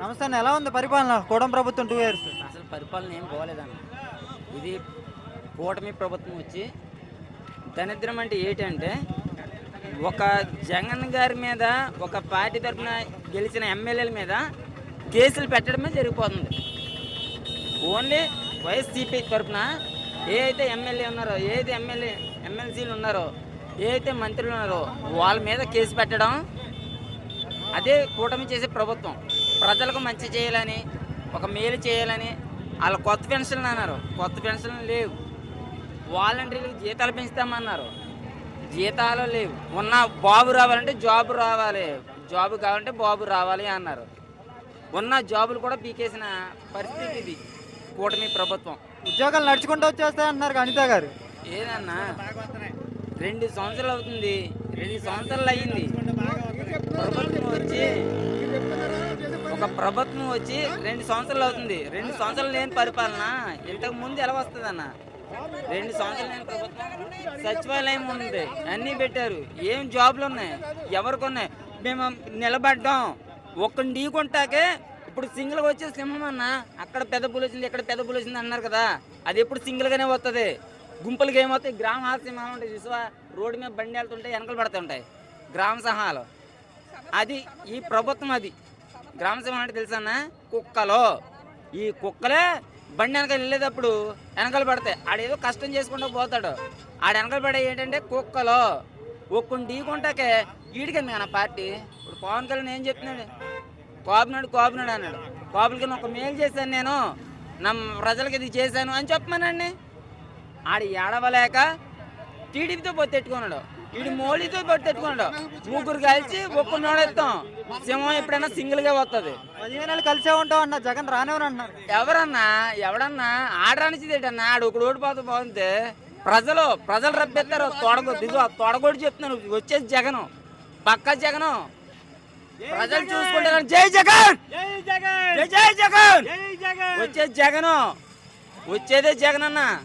నమస్తే అన్న, ఎలా ఉంది పరిపాలన కూటమి ప్రభుత్వం 2 ఇయర్స్? అసలు పరిపాలన ఏం బాగోలేదన్న. ఇది కూటమి ప్రభుత్వం వచ్చి దరిద్రం అంటే ఏంటంటే, ఒక జగన్ గారి మీద ఒక పార్టీ తరఫున గెలిచిన ఎమ్మెల్యేల మీద కేసులు పెట్టడమే జరిగిపోతుంది. ఓన్లీ వైఎస్సీపీ తరఫున ఏ అయితే ఎమ్మెల్యే ఉన్నారో, ఏదైతే ఎమ్మెల్సీలు ఉన్నారో, ఏ అయితే మంత్రులు ఉన్నారో వాళ్ళ మీద కేసు పెట్టడం, అదే కూటమి చేసే ప్రభుత్వం. ప్రజలకు మంచి చేయాలని, ఒక మేలు చేయాలని వాళ్ళ కొత్త పెన్షన్లు అన్నారు. కొత్త పెన్షన్లు లేవు. వాలంటీర్లకు జీతాలు పెంచుతామన్నారు, జీతాలు లేవు. ఉన్న బాబు రావాలంటే జాబు రావాలి, జాబు కావాలంటే బాబు రావాలి అన్నారు. ఉన్న జాబులు కూడా పీకేసిన పరిస్థితి ఇది కూటమి ప్రభుత్వం. ఉద్యోగాలు నడుచుకుంటూ వచ్చేస్తాయి అంటున్నారు అనిత గారు. ఏదన్నా 2 సంవత్సరాలు అవుతుంది, 2 సంవత్సరాలు అయ్యింది ప్రభుత్వం వచ్చి 2 సంవత్సరాలు అవుతుంది. 2 సంవత్సరాలు లేని పరిపాలన ఇంతకు ముందు ఎలా వస్తుంది అన్న? 2 సంవత్సరాలు లేని ప్రభుత్వం. సచివాలయం ఉంది, అన్నీ పెట్టారు. ఏం జాబులు ఉన్నాయి, ఎవరికి ఉన్నాయి? మేము నిలబడ్డాం ఒక్కడిని ఢీకొంటాకే. ఇప్పుడు సింగిల్గా వచ్చే సింహం అన్న, అక్కడ పెద్ద పులి వచ్చింది, ఇక్కడ పెద్ద పులి వచ్చింది అన్నారు కదా, అది ఎప్పుడు సింగిల్గానే వస్తుంది. గుంపులకి ఏమవుతాయి? గ్రామ సింహాలు ఉంటాయి చూసా, రోడ్డు మీద బండి వెళ్తుంటాయి, వెనకలు పడుతుంటాయి గ్రామ సింహాలు. అది ఈ ప్రభుత్వం. అది గ్రామ సింహాలు అంటే తెలుసా? కుక్కలు. ఈ కుక్కలే బండి వెనకాల వెళ్ళేటప్పుడు వెనకాల పడతాయి. ఆడేదో కష్టం చేసుకుంటూ పోతాడు, ఆడ వెనకాల పడే ఏంటంటే కుక్కలు. ఒక్కడిని ఢీకొంటాకే ఈడికంది మన పార్టీ. ఇప్పుడు పవన్ కళ్యాణ్ ఏం చెప్తున్నాడు? కోపినాడు అన్నాడు. కోపులకి ఒక మేలు చేశాను, నేను నా ప్రజలకి ఇది చేశాను అని చెప్పమానండి. ఆడు ఏడవలేక టీడీపీతో పొత్తెట్టుకున్నాడు, వీడు మోడీతో పొత్తెట్టుకున్నాడు. ముగ్గురు కలిసి ఒక్కడిని నోడెత్తాం. సింహం ఎప్పుడైనా సింగిల్గా వస్తుంది. 15 నెలలు కలిసే ఉంటాం అన్న, జగన్ రానివ్వరు అంటున్నారు. ఎవడన్నా ఆడరానిచ్చిదేటన్నా? ఆడు ఒకడు ఓడిపోతే బాగుంటే ప్రజలు రప్పిస్తారు. తొడగొడి చెప్తున్నాను, వచ్చేది జగను, పక్క జగను. ప్రజలు చూసుకుంటారు. జై జగన్, జై జగన్, వచ్చేది జగను, వచ్చేదే జగన్ అన్న.